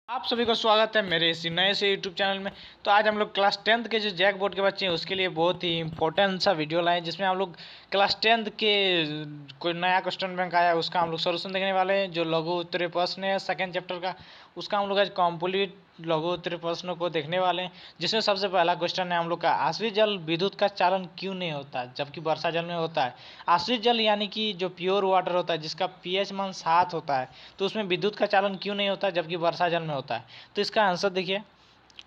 आप सभी का स्वागत है मेरे इसी नए से यूट्यूब चैनल में। तो आज हम लोग क्लास 10th के जो जैक बोर्ड के बच्चे हैं उसके लिए बहुत ही इंपॉर्टेंट सा वीडियो लाए, जिसमें हम लोग क्लास 10th के कोई नया क्वेश्चन बैंक आया है उसका हम लोग सोल्यूशन देखने वाले हैं। जो लघु उत्तरीय प्रश्न है सेकंड चैप्टर का, उसका हम लोग आज कंप्लीट लघु उत्तरीय प्रश्नों को देखने वाले हैं। जिसमें सबसे पहला क्वेश्चन है हम लोग का, आश्रित जल विद्युत का चालन क्यों नहीं होता जबकि वर्षा जल में होता है। आश्रित जल यानी कि जो प्योर वाटर होता है जिसका पीएच मान 7 होता है, तो उसमें विद्युत का चालन क्यों नहीं होता जबकि वर्षा जल में होता है। तो इसका आंसर देखिए,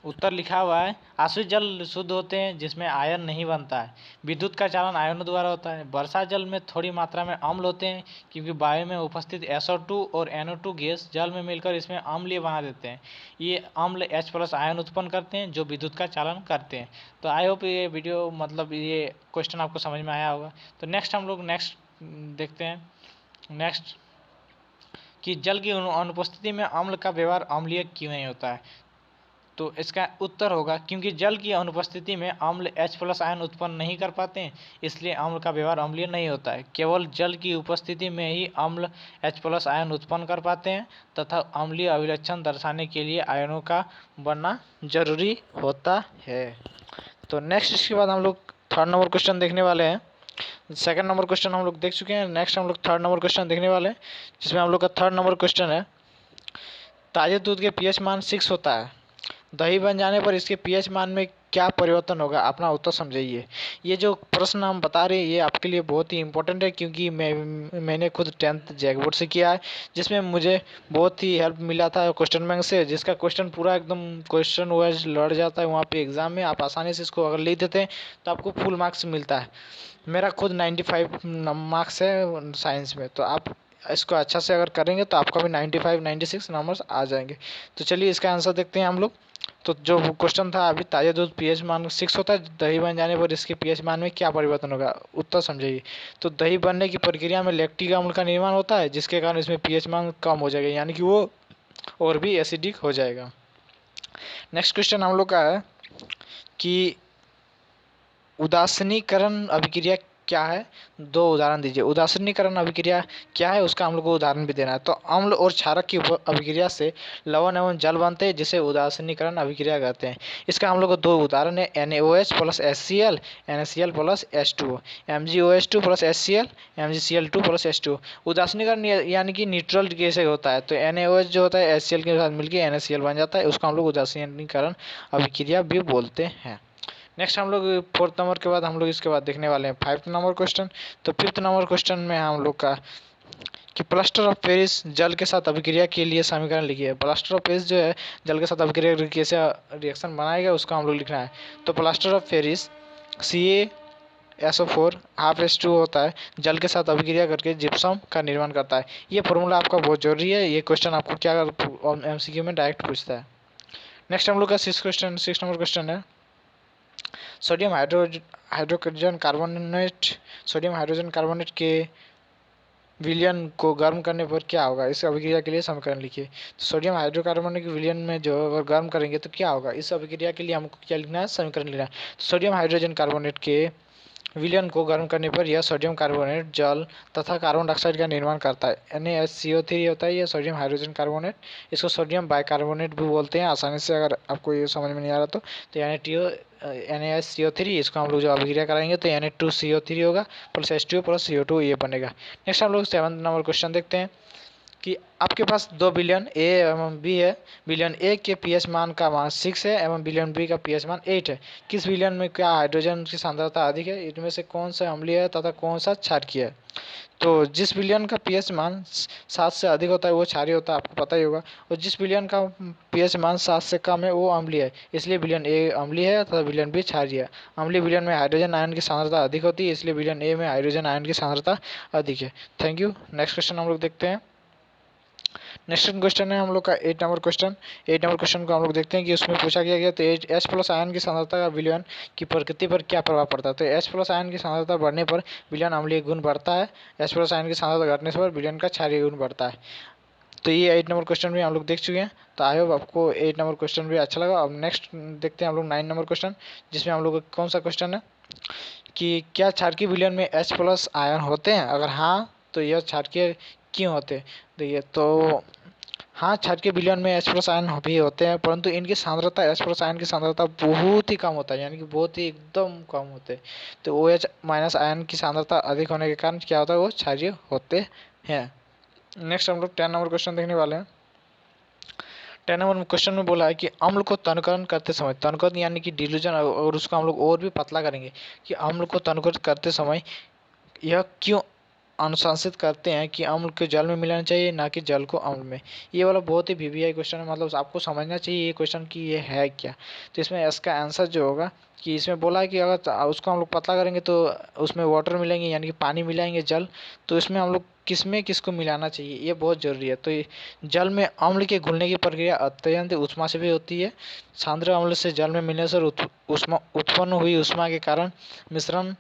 उत्तर लिखा हुआ है, आश्रित जल शुद्ध होते हैं जिसमें आयन नहीं बनता है। विद्युत का चालन आयनों द्वारा होता है। वर्षा जल में थोड़ी मात्रा में अम्ल होते हैं क्योंकि वायु में उपस्थित SO2 और NO2 गैस जल में मिलकर इसमें अम्लीय बना देते हैं। ये अम्ल H+ आयन उत्पन्न करते हैं जो विद्युत का चालन करते हैं। तो आई होप ये वीडियो मतलब ये क्वेश्चन आपको समझ में आया होगा। तो नेक्स्ट हम लोग देखते हैं। नेक्स्ट कि जल की अनुपस्थिति में अम्ल का व्यवहार अम्लीय क्यों नहीं होता है। तो इसका उत्तर होगा क्योंकि जल की अनुपस्थिति में अम्ल H+ आयन उत्पन्न नहीं कर पाते हैं, इसलिए अम्ल का व्यवहार अम्लीय नहीं होता है। केवल जल की उपस्थिति में ही अम्ल H+ आयन उत्पन्न कर पाते हैं तथा अम्लीय अभिलक्षण दर्शाने के लिए आयनों का बनना जरूरी होता है। तो नेक्स्ट इसके बाद हम लोग थर्ड नंबर क्वेश्चन देखने वाले हैं। सेकंड नंबर क्वेश्चन हम लोग देख चुके हैं। नेक्स्ट हम लोग थर्ड नंबर क्वेश्चन देखने वाले हैं, जिसमें हम लोग का थर्ड नंबर क्वेश्चन है, ताजे दूध के पीएच मान 6 होता है, दही बन जाने पर इसके पीएच मान में क्या परिवर्तन होगा, अपना उत्तर समझाइए। ये जो प्रश्न हम बता रहे हैं ये आपके लिए बहुत ही इंपॉर्टेंट है क्योंकि मैंने खुद 10th जैक बोर्ड से किया है, जिसमें मुझे बहुत ही हेल्प मिला था क्वेश्चन बैंक से, जिसका क्वेश्चन पूरा एकदम क्वेश्चन वाइज लड़ जाता है वहाँ पे एग्जाम में। आप आसानी से इसको अगर लिख देते हैं तो आपको फुल मार्क्स मिलता है। मेरा खुद 95 मार्क्स है साइंस में, तो आप इसको अच्छा से अगर करेंगे तो आपका भी 95 96 नंबर्स आ जाएंगे। तो चलिए इसका आंसर देखते हैं हम लोग। तो जो क्वेश्चन था अभी, ताजा दूध पीएच मान 6 होता है, दही बन जाने पर इसके पीएच मान में क्या परिवर्तन होगा, उत्तर समझिए। तो दही बनने की प्रक्रिया में लैक्टिक अम्ल का निर्माण होता है जिसके कारण इसमें पीएच मान कम हो जाएगा, यानी कि वो और भी एसिडिक हो जाएगा। नेक्स्ट क्वेश्चन हम लोग का है कि उदासीनीकरण अभिक्रिया क्या है, दो उदाहरण दीजिए। उदासीनीकरण अभिक्रिया क्या है उसका हम लोग को उदाहरण भी देना है। तो अम्ल और क्षारक की अभिक्रिया से लवण एवं जल बनते हैं जिसे उदासीनीकरण अभिक्रिया कहते हैं। इसका हम लोग को दो उदाहरण है, NaOH plus HCl, NaCl plus H2O, MgOH2 plus HCl, MgCl2 plus H2O। उदासीनीकरण यानी कि न्यूट्रल कैसे होता है, तो NaOH जो होता है HCl के साथ मिलकर NaCl बन जाता है, उसका हम लोग उदासीनीकरण अभिक्रिया भी बोलते हैं। नेक्स्ट हम लोग फोर्थ नंबर के बाद हम लोग इसके बाद देखने वाले हैं फिफ्थ नंबर क्वेश्चन। तो फिफ्थ नंबर क्वेश्चन में हम लोग का कि प्लास्टर ऑफ पेरिस जल के साथ अभिक्रिया के लिए समीकरण लिखिए। प्लास्टर ऑफ पेरिस जो है जल के साथ अभिक्रिया कैसे रिएक्शन बनाएगा उसका हम लोग लिखना है। तो प्लास्टर ऑफ पेरिस CaSO4 ½ होता है, जल के साथ अभिक्रिया करके जिप्सम का निर्माण करता है। ये फॉर्मूला आपका बहुत जरूरी है, ये क्वेश्चन आपको क्या MCQ में डायरेक्ट पूछता है। नेक्स्ट हम लोग का सिक्स नंबर क्वेश्चन है, सोडियम हाइड्रोजन कार्बोनेट के विलयन को गर्म करने पर क्या होगा, इस अभिक्रिया के लिए समीकरण लिखिए। तो सोडियम हाइड्रोकार्बोनेट के विलयन में जो अगर गर्म करेंगे तो क्या होगा, इस अभिक्रिया के लिए हमको क्या लिखना है, समीकरण लिखना है। तो सोडियम हाइड्रोजन कार्बोनेट के विलयन को गर्म करने पर यह सोडियम कार्बोनेट जल तथा कार्बन डाइऑक्साइड का निर्माण करता है। NaCO3 होता है यह सोडियम हाइड्रोजन कार्बोनेट, इसको सोडियम बाइकार्बोनेट भी बोलते हैं आसानी से, अगर आपको ये समझ में नहीं आ रहा तो। NaCO3 इसको हम लोग जो अभिक्रिया कराएंगे तो Na2CO3 होगा प्लस H2O प्लस CO2 ये बनेगा। नेक्स्ट हम लोग 7th नंबर क्वेश्चन देखते हैं कि आपके पास 2 बिलियन A एवं B है। बिलियन A के पीएच मान का मान 6 है एवं बिलियन B का पीएच मान 8 है। किस बिलियन में क्या हाइड्रोजन की सांद्रता अधिक है, इनमें से कौन सा अम्लीय है तथा कौन सा क्षारकीय है। तो जिस बिलियन का पीएच मान 7 से अधिक होता है वो क्षारीय होता है, आपको पता ही होगा। और जिस बिलियन का पीएच मान 7 से कम है वो अम्लीय है, इसलिए बिलियन A अम्लीय है तथा बिलियन B क्षारीय है। अम्लीय बिलियन में हाइड्रोजन आयन की सांद्रता अधिक होती है, इसलिए बिलियन A में हाइड्रोजन आयन की सांद्रता अधिक है। Thank you. नेक्स्ट क्वेश्चन हम लोग देखते हैं। नेक्स्ट क्वेश्चन है हम लोग का 8 नंबर क्वेश्चन। 8 नंबर क्वेश्चन को हम लोग देखते हैं कि उसमें पूछा गया तो H+ आयन की सांद्रता का विलयन की प्रकृति पर क्या प्रभाव पड़ता है। तो H+ आयन की सांद्रता बढ़ने पर विलयन अम्लीय गुण बढ़ता है, H+ आयन की सांद्रता घटने पर विलयन का क्षारीय गुण बढ़ता है। तो ये 8 नंबर क्वेश्चन भी हम लोग देख चुके हैं। तो आई होप आपको 8 नंबर क्वेश्चन भी अच्छा लगा। अब नेक्स्ट देखते हैं हम लोग 9 नंबर क्वेश्चन, जिसमें हम लोग कौन सा क्वेश्चन है कि क्या क्षारकीय विलयन में H+ आयन होते हैं, अगर हाँ तो यह क्षारकीय क्यों होते हैं। देखिए तो हाँ, क्षार के विलयन में H+ आयन भी होते हैं, परंतु इनकी सांद्रता H+ आयन की सांद्रता बहुत ही कम होता है, यानी कि बहुत ही एकदम कम होते हैं। तो OH- आयन की सांद्रता अधिक होने के कारण क्या होता है, वो क्षारीय होते हैं। नेक्स्ट हम लोग 10 नंबर क्वेश्चन देखने वाले हैं। 10 नंबर क्वेश्चन में बोला है कि अम्ल को तनकरण करते समय, तनकरण यानी कि डिल्यूजन, और उसको हम लोग और भी पतला करेंगे कि अम्ल को तनकरण करते समय यह क्यों अनुशंसित करते हैं कि अम्ल को जल में मिलाना चाहिए, ना कि जल को अम्ल में। ये वाला बहुत ही वीवीआई क्वेश्चन है, मतलब आपको समझना चाहिए ये क्वेश्चन कि ये है क्या। तो इसमें इसका आंसर जो होगा कि इसमें बोला है कि अगर उसको हम लोग पतला करेंगे तो उसमें वाटर मिलेंगे, यानी कि पानी मिलाएंगे, जल। तो इसमें हम लोग किसमें किसको मिलाना चाहिए, ये बहुत ज़रूरी है। तो ये जल में अम्ल के घुलने की प्रक्रिया अत्यंत उष्मा से भी होती है। सांद्र अम्ल से जल में मिलने से उष्मा उत्पन्न हुई उष्मा के कारण मिश्रण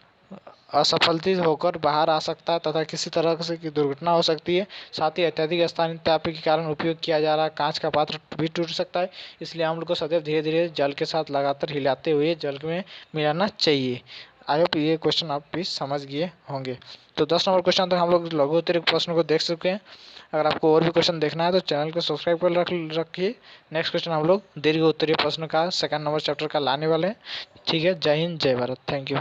असफलित होकर बाहर आ सकता है तथा किसी तरह से की दुर्घटना हो सकती है। साथ ही अत्यधिक स्थानीय ताप के कारण उपयोग किया जा रहा कांच का पात्र भी टूट सकता है। इसलिए अम्ल को सदैव धीरे धीरे जल के साथ लगातार हिलाते हुए जल में मिलाना चाहिए। आई होप ये क्वेश्चन आप भी समझ गए होंगे। तो 10 नंबर क्वेश्चन तक हम लोग लघु उत्तरीय प्रश्न को देख चुके हैं। अगर आपको और भी क्वेश्चन देखना है तो चैनल को सब्सक्राइब कर रखिए। नेक्स्ट क्वेश्चन हम लोग दीर्घ उत्तरीय प्रश्न का 2nd नंबर चैप्टर का लाने वाले हैं। ठीक है, जय हिंद, जय भारत, थैंक यू।